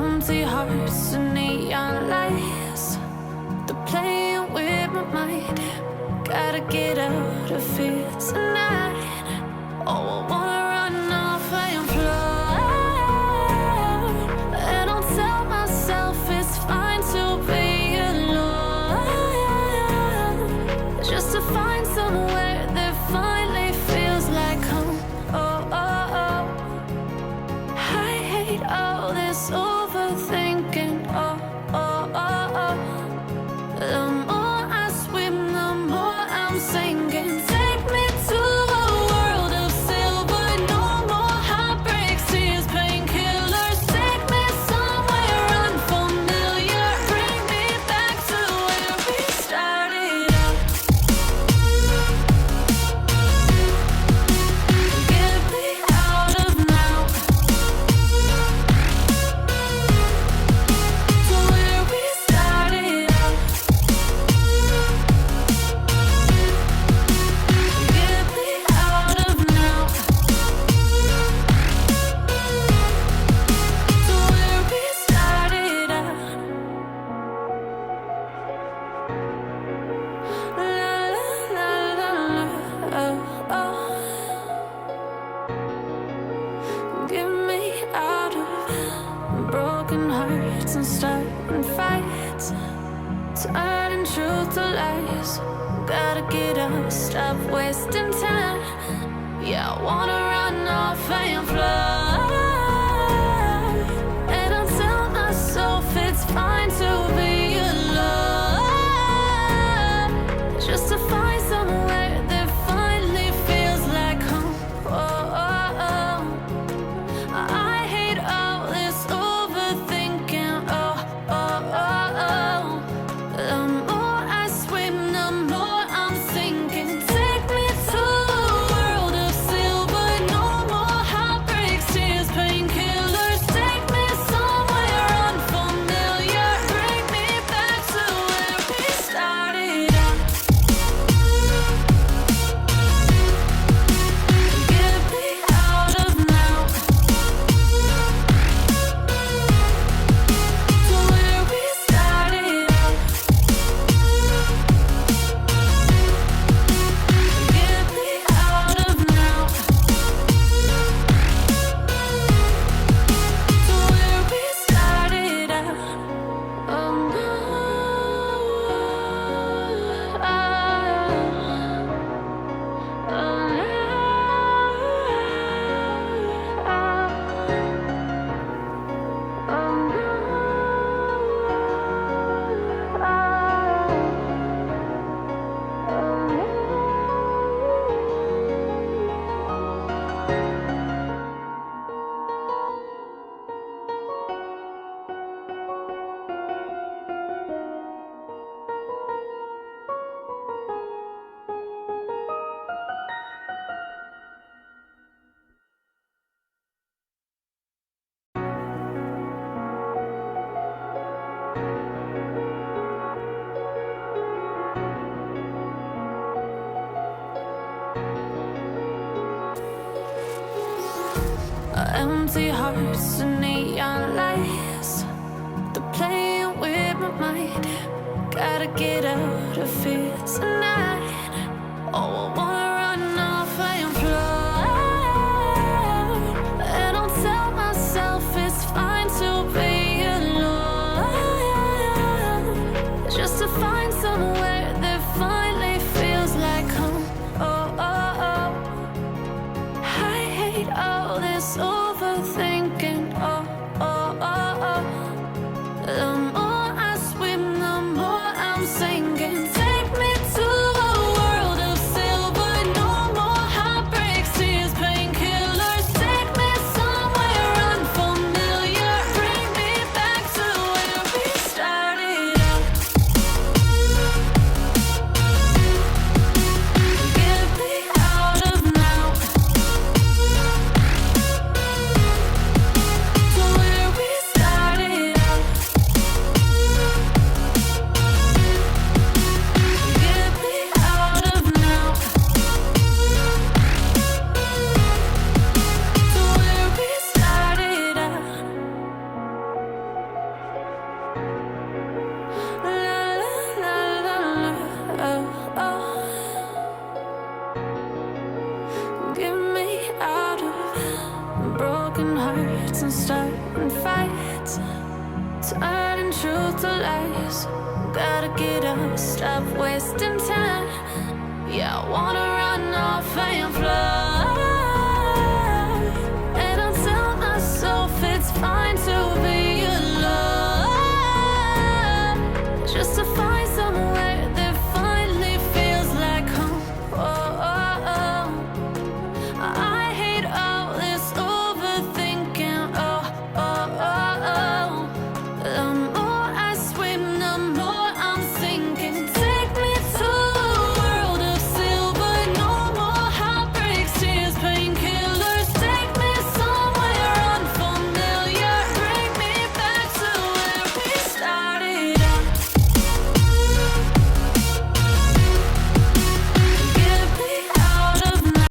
Empty hearts and neon lights, they're playing with my mind. Gotta get out of here tonight. Oh, I wanna run off and fly. And I'll tell myself it's fine to be alone, just to find somewhere that finally feels like home. Oh, oh, oh. I hate all this overthinking. Oh, oh, oh, oh. The more I swim, the more I'm sinking. Take me to a world of silver. No more heartbreaks, tears, painkillers. Take me somewhere unfamiliar. Bring me back to where we started out. Get me out of now, to where we started out. Get me out of now, to where we started out. La la la la, oh, oh. Get me out of broken hearts and starting fights, turning truth to lies. Gotta get up, stop wasting time. Yeah, I wanna run off and fly. And I'll tell myself it's fine to be alone, just to find somewhere that finally feels like home. Oh, oh, oh. I hate all this overthinking. Oh, oh, oh, oh. The more I swim, the more I'm sinking. Take me to a world of silver. No more heartbreaks, tears, painkillers. Take me somewhere unfamiliar. Bring me back to where we started out. Get me out of now, to where we started out. Get me out of now, to where we started out. Oh no, oh empty hearts and neon lights, they're playing with my mind. Gotta get out of here tonight. Oh, I wanna run off and fly. And I'll tell myself it's fine to be alone, just to find somewhere that finally feels like home. Oh, oh, oh. I hate all this overthinking. Oh, oh, oh, oh. The more I swim, the more I'm sinking. Take me to a world of silver. truth to lies. Gotta get up, stop wasting time. Yeah, I wanna run off and fly.